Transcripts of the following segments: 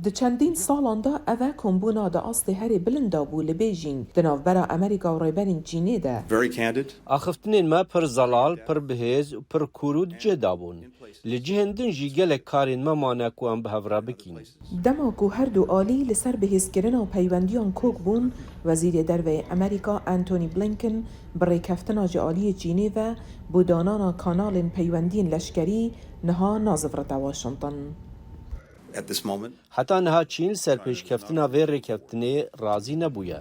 د چندین سالان دا اوه کمبونا دا اصل هری بلندا بو لبیجینگ دناو برا امریکا و ریبرین چینی ده. آخفتنین ما پر زلال، پر بهیز و پر کورود جدا بون. لجهندن جی گلک کارین ما مانکو ام بهورا بکین. دما کو هر دو آلی لسر بهیز کرنا و پیوندیان کوک بون وزیر دروی امریکا انتونی بلینکن برای کفتنا جالی چینی و بودانانا کانال پیوندین لشکری نها نازفرت واشنطن. حتی نها چین سرپیشکفتنا و رکفتنی رازی نبویه.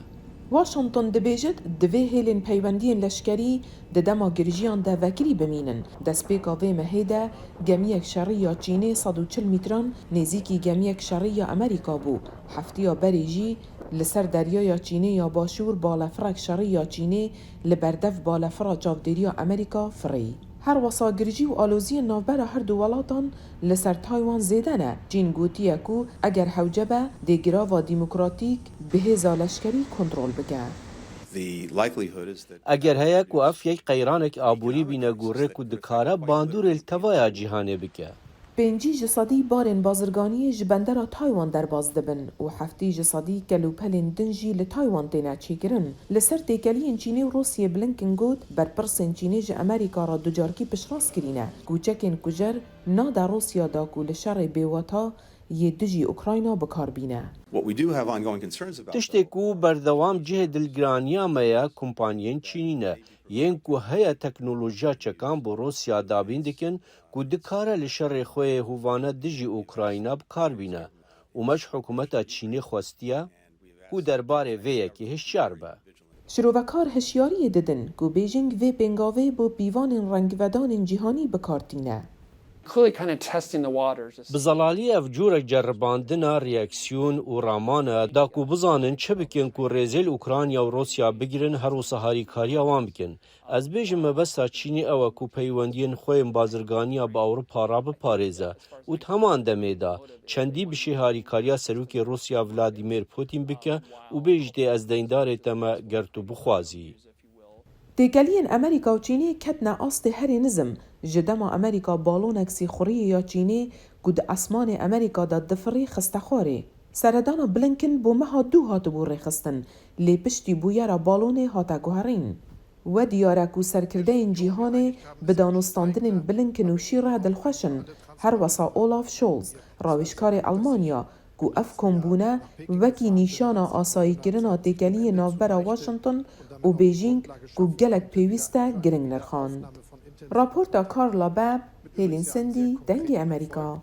واشنطن دبیجد دوی هیلین پیوندین لشکری ده دما گرجیان ده وکری بمینن. دسپیکا وی مهیده گمیک شریا چینی 140 متران نزیکی گمیک شریا امریکا بو. هفتیا بریجی لسر دریای چینی یا باشور بالافرک شریا چینی لبردف بالافرا جاودریا امریکا فری. هر وسا گرجی و آلوزی نوبر هر دو ولاتان لسر تایوان زیدنه. چین گوتیه کو اگر حوجبه ده گراوا دیموکراتیک بهزا لشکری کنترل بکه. اگر هیک و اف یک قیرانک آبوری بینه گوره که دکاره باندور التوایا جهانه بکه. پنجی جسادی بارن بازرگانی جبندر تایوان در باز دبن و هفتی جسادی کلوپلین دنجی لتایوان تینا چیکرن لسر تیکلین چینی و روسیه بلنکن گود بر پرسن چینی ج امریکا را دوجارکی پشراس کرینه کوچکین کجر نادا روسیا دا کو لشر بیواتا یه دجی اوکراینا بکار بینه. تشتی کو بردوام جه دلگرانیا میا کمپانیین چینینه ین کو هیا تکنولوژیا چکان بو روسیا دابین دکن کو دکاره لشر خوی هوانه دجی اوکراینا بکار بینه ومش حکومت چینی خواستیه کو درباره ویه که هشیار به. شروعکار هشیاری ددن کو بیجینگ وی پنگاوی بو بیوان رنگودان جهانی بکارتینه. بزلالی اف جورک جرباندنا ریاکسیون و رامانه دا کو بزانن چه بکن کو رزیل اوکراینیا و روسیا بگیرن هر و سهاری کاری اوان بکن. از بیجم مبستا چینی او کو پیوندین خویم بازرگانیا با اروپا را بپاريزه و تمان دمیدا چندی بشی هاری کاریا سروک روسیا ولادیمیر پوتین بکه و بیجده از دیندار تما گرتو بخوازی. تیکلین امریکا و چینی کتنا اصل هری نظم جدما امریکا بالونک سیخوری یا چینی گود اسمان امریکا دا دفری خستخوری. سردان بلنکن بو مها دو هاتو بو رخستن لی پشتی بویرا بالونه هاتا گوهرین. و دیارکو سرکرده جیهانه بدانستاندن بلنکن و شیره دلخوشن هر وسا اولاف شولز راوشکار المانیا کو اف کمبونه وکی نیشانا آسایی کرنا تیکلی نافبرا واشنطن و بیجینگ کو گلک پیوسته گرنگ نرخان. راپورتا کارلا باب هیلین سندی دنگ امریکا.